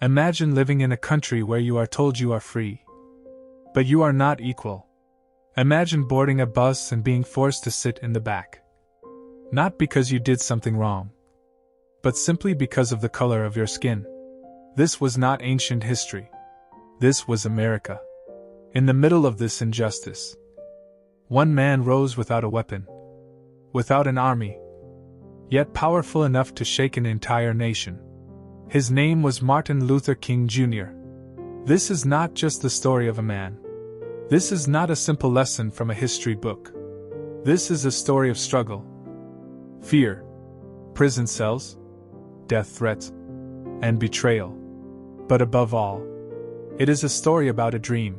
Imagine living in a country where you are told you are free, but you are not equal. Imagine boarding a bus and being forced to sit in the back. Not because you did something wrong, but simply because of the color of your skin. This was not ancient history. This was America. In the middle of this injustice, one man rose without a weapon, without an army, yet powerful enough to shake an entire nation. His name was Martin Luther King Jr. This is not just the story of a man. This is not a simple lesson from a history book. This is a story of struggle, fear, prison cells, death threats, and betrayal. But above all, it is a story about a dream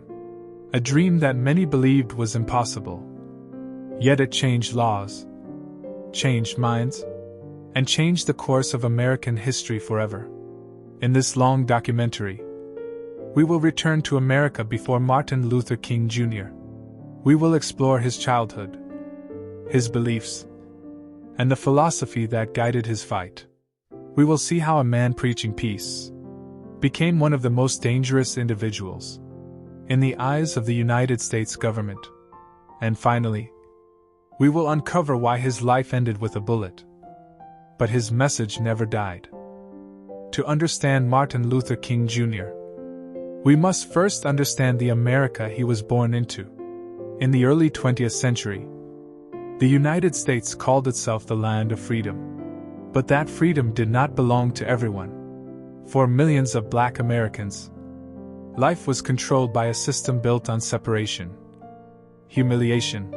that many believed was impossible. Yet it changed laws, changed minds, and changed the course of American history forever. In this long documentary, we will return to America before Martin Luther King Jr. We will explore his childhood, his beliefs, and the philosophy that guided his fight. We will see how a man preaching peace became one of the most dangerous individuals in the eyes of the United States government. And finally, we will uncover why his life ended with a bullet, but his message never died. To understand Martin Luther King Jr., we must first understand the America he was born into. In the early 20th century, the United States called itself the land of freedom. But that freedom did not belong to everyone. For millions of Black Americans, life was controlled by a system built on separation, humiliation,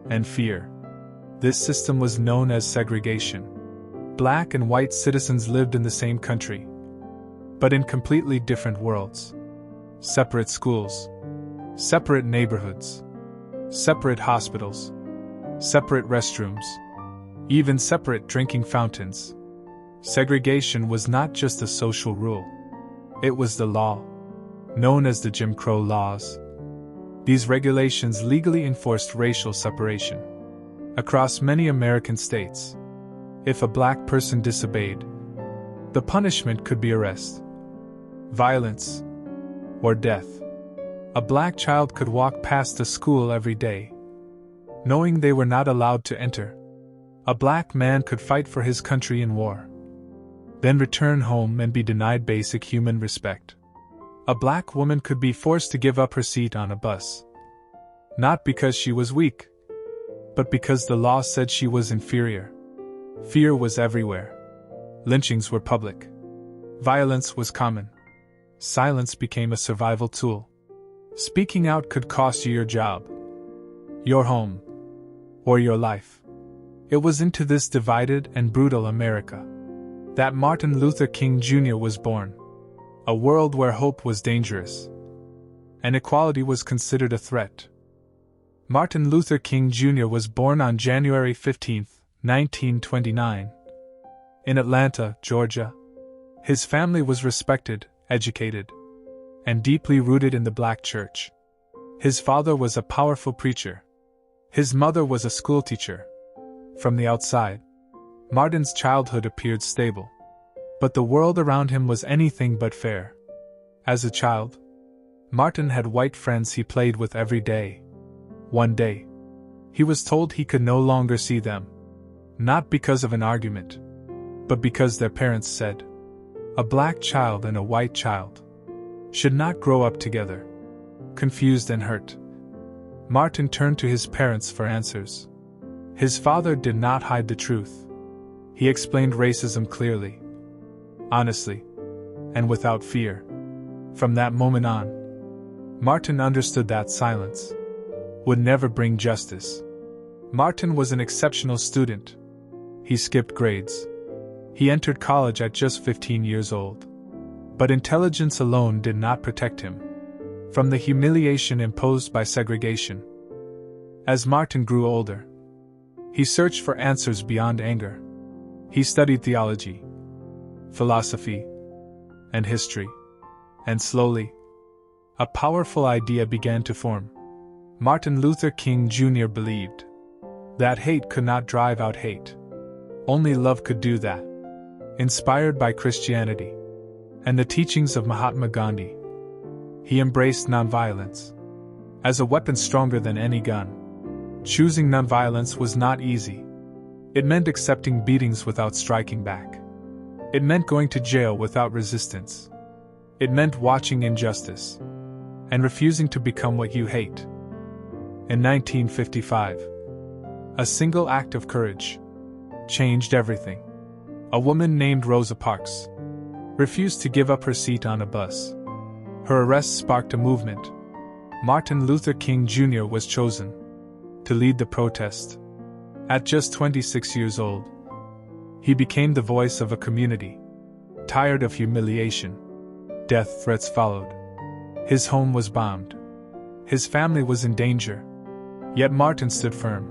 and fear. This system was known as segregation. Black and white citizens lived in the same country, but in completely different worlds. Separate schools, separate neighborhoods, separate hospitals, separate restrooms, even separate drinking fountains. Segregation was not just a social rule. It was the law, known as the Jim Crow laws. These regulations legally enforced racial separation. Across many American states, if a Black person disobeyed, the punishment could be arrest, violence, or death. A Black child could walk past a school every day, knowing they were not allowed to enter. A Black man could fight for his country in war, then return home and be denied basic human respect. A Black woman could be forced to give up her seat on a bus, not because she was weak, but because the law said she was inferior. Fear was everywhere. Lynchings were public. Violence was common. Silence became a survival tool. Speaking out could cost you your job, your home, or your life. It was into this divided and brutal America that Martin Luther King Jr. was born. A world where hope was dangerous, and equality was considered a threat. Martin Luther King Jr. was born on January 15, 1929, in Atlanta, Georgia. His family was respected, educated, and deeply rooted in the Black church. His father was a powerful preacher. His mother was a schoolteacher. From the outside, Martin's childhood appeared stable, but the world around him was anything but fair. As a child, Martin had white friends he played with every day. One day, he was told he could no longer see them, not because of an argument, but because their parents said, "A Black child and a white child should not grow up together." Confused and hurt, Martin turned to his parents for answers. His father did not hide the truth. He explained racism clearly, honestly, and without fear. From that moment on, Martin understood that silence would never bring justice. Martin was an exceptional student. He skipped grades. He entered college at just 15 years old. But intelligence alone did not protect him from the humiliation imposed by segregation. As Martin grew older, he searched for answers beyond anger. He studied theology, philosophy, and history. And slowly, a powerful idea began to form. Martin Luther King Jr. believed that hate could not drive out hate. Only love could do that. Inspired by Christianity and the teachings of Mahatma Gandhi. He embraced nonviolence as a weapon stronger than any gun. Choosing nonviolence was not easy. It meant accepting beatings without striking back. It meant going to jail without resistance. It meant watching injustice and refusing to become what you hate. In 1955, a single act of courage changed everything. A woman named Rosa Parks refused to give up her seat on a bus. Her arrest sparked a movement. Martin Luther King Jr. was chosen to lead the protest. At just 26 years old, he became the voice of a community tired of humiliation. Death threats followed. His home was bombed. His family was in danger. Yet Martin stood firm,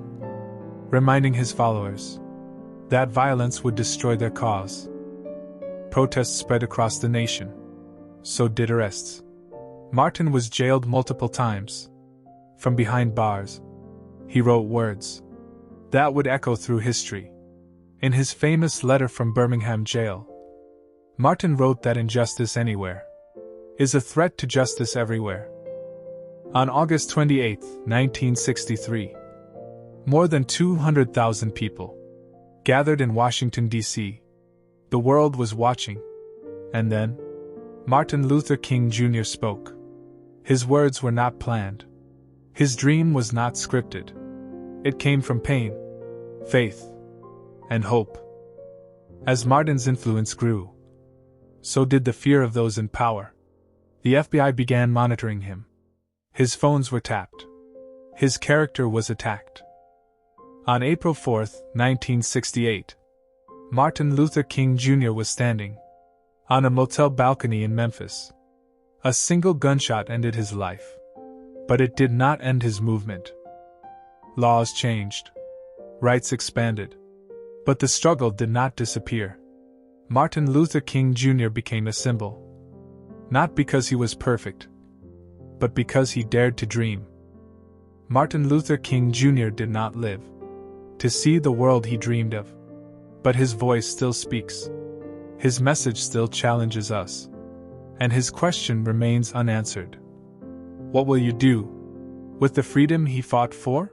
reminding his followers that violence would destroy their cause. Protests spread across the nation. So did arrests. Martin was jailed multiple times. From behind bars, he wrote words that would echo through history. In his famous letter from Birmingham jail, Martin wrote that injustice anywhere is a threat to justice everywhere. On August 28, 1963, more than 200,000 people gathered in Washington, D.C. The world was watching. And then, Martin Luther King Jr. spoke. His words were not planned. His dream was not scripted. It came from pain, faith, and hope. As Martin's influence grew, so did the fear of those in power. The FBI began monitoring him. His phones were tapped. His character was attacked. On April 4, 1968, Martin Luther King Jr. was standing on a motel balcony in Memphis. A single gunshot ended his life. But it did not end his movement. Laws changed. Rights expanded. But the struggle did not disappear. Martin Luther King Jr. became a symbol. Not because he was perfect, but because he dared to dream. Martin Luther King Jr. did not live to see the world he dreamed of. But his voice still speaks. His message still challenges us. And his question remains unanswered. What will you do with the freedom he fought for?